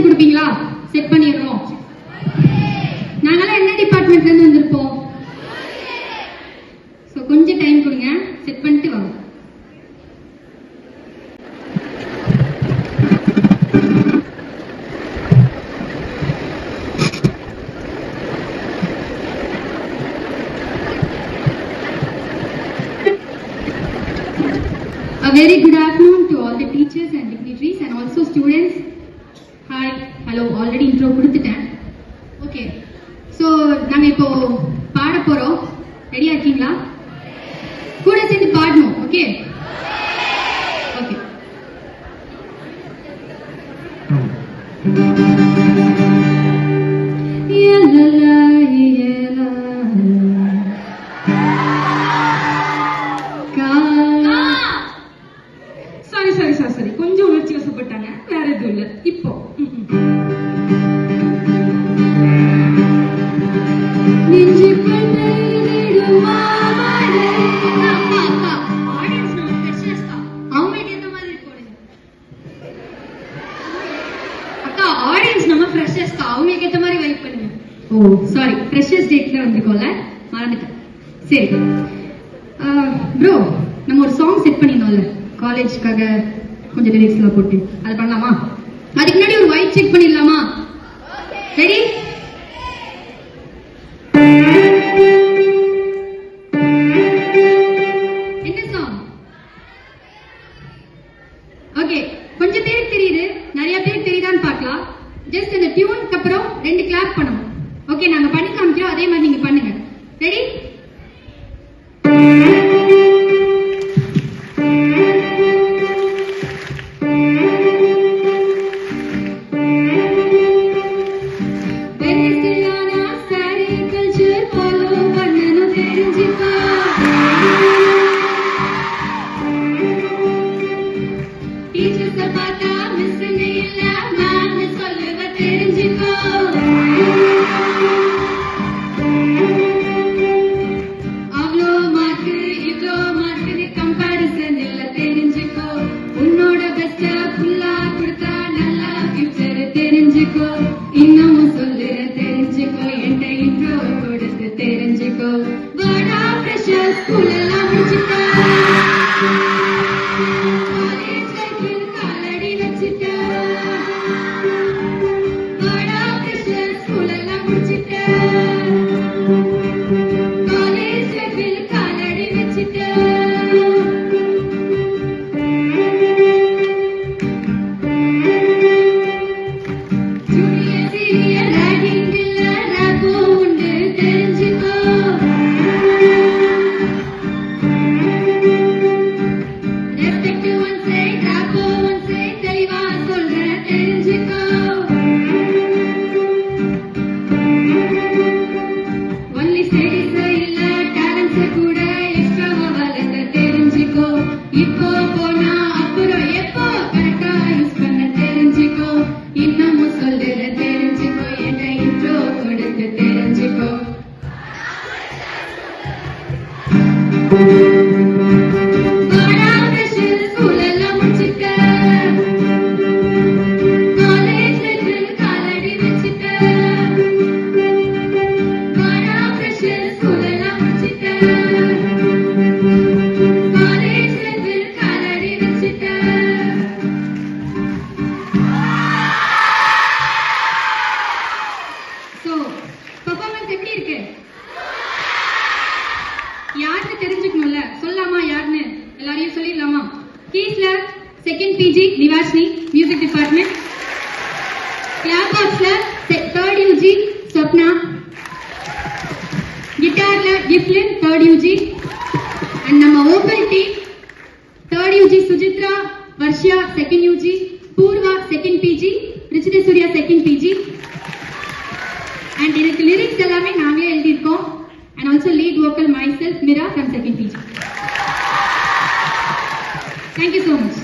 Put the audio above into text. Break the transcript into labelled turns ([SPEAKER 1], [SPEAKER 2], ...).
[SPEAKER 1] Time கொடுப்பீங்களா? Set பண்ணிடுறோம். நாங்களாம் என்ன டிபார்ட்மெண்ட்ல இருந்து வந்திருப்போம்? ஸோ கொஞ்சம் டைம் கொடுங்க, செட் பண்ணிட்டு வாங்க. A very good afternoon to all the teachers and dignitaries and also students. Hi, hello, already intro கொடுத்துட்டேன். Okay, so நாங்க இப்போ பாட போறோம். ரெடியா இருக்கீங்களா? கூட சேர்ந்து பாடணும். Okay okay. சரி கொஞ்சம் உணர்ச்சி வசப்பட்டாங்க, வேற எதுவும் இல்ல. இப்போ அவங்களுக்கு ஏத்த மாதிரி போடுங்க. அக்கா ஆடியன்ஸ் நம்ம ஃப்ரெஷர்ஸ்க்கா, அவங்களுக்கு ஏத்த மாதிரி வைப் பண்ணுங்க. ஓ சாரி, ஃப்ரெஷர்ஸ் டேட்ல வந்துருக்கோம்ல, மறந்துட்டேன். சரி ப்ரோ, நம்ம ஒரு சாங் செட் பண்ணிருந்தோம்ல காலேஜ்க்காக, கொஞ்சம் லிரிக்ஸ் எல்லாம் போட்டு அது பண்ணலாமா? அதுக்கு முன்னாடி ஒரு வைப் செக் பண்ணிடலாமா? ரெடி? என்ன சாங்? ஓகே, கொஞ்சம் பேருக்கு தெரியுது, நிறைய பேருக்கு தெரியுதான்னு பார்க்கலாம். ஜஸ்ட் அந்த டியூனுக்கு அப்புறம் 2 கிளாப் பண்ணணும். ஓகே, நாங்க பண்ணி காமிக்கிறோம், அதே மாதிரி நீங்க பண்ணுங்க. ரெடி? இன்னமும் சொல்லுற தெரிஞ்சுக்கோ, என்கிட்ட இன்ட்ரோ கொடுத்து தெரிஞ்சுக்கோ. வாடா ஃப்ரெஷர் ஸ்கூல் எல்லாம் முடிச்சுட்டா, காலேஜ் லைஃப்ல காலடி வச்சுட்டா. வாடா ஃப்ரெஷர் ஸ்கூல் எல்லாம் முடிச்சுட்டா, காலேஜ் லைஃப்ல காலடி வச்சுட்டா. இப்போ போனா அப்புறம் எப்போ கரெக்டா யூஸ் பண்ண தெரிஞ்சுக்கோ. இன்னமும் சொல்லுற தெரிஞ்சுக்கோ, என்கிட்ட இன்ட்ரோ கொடுத்து தெரிஞ்சுக்கோ. வாடா ஃப்ரெஷர் ஸ்கூல் எல்லாம் முடிச்சுட்ட, காலேஜ் லைஃப்ல காலடி வச்சுட்ட. வாடா ஃப்ரெஷர் ஸ்கூல் எல்லாம் முடிச்சுட்ட, யாருன்னு தெரிஞ்சுக்கணும்ல, சொல்லாமா யாருன்னு? எல்லாரையும் சொல்லிடலாமா? கீஸ்ல second PG Nivashini, music department. Clap பாக்ஸ்ல 3rd யூஜி ஸ்வப்னா. கிட்டார்ல கிஃப்லின் 3rd யூஜி. அண்ட் நம்ம open team 3rd UG Sujithra, Varshiya 2nd UG, Poorva 2nd PG, Richitha Surya 2nd PG. And எனக்கு லிரிக்ஸ் எல்லாமே நாங்களே எழுதியிருக்கோம். And also lead vocal myself, Mira from 2nd PG. Thank you so much.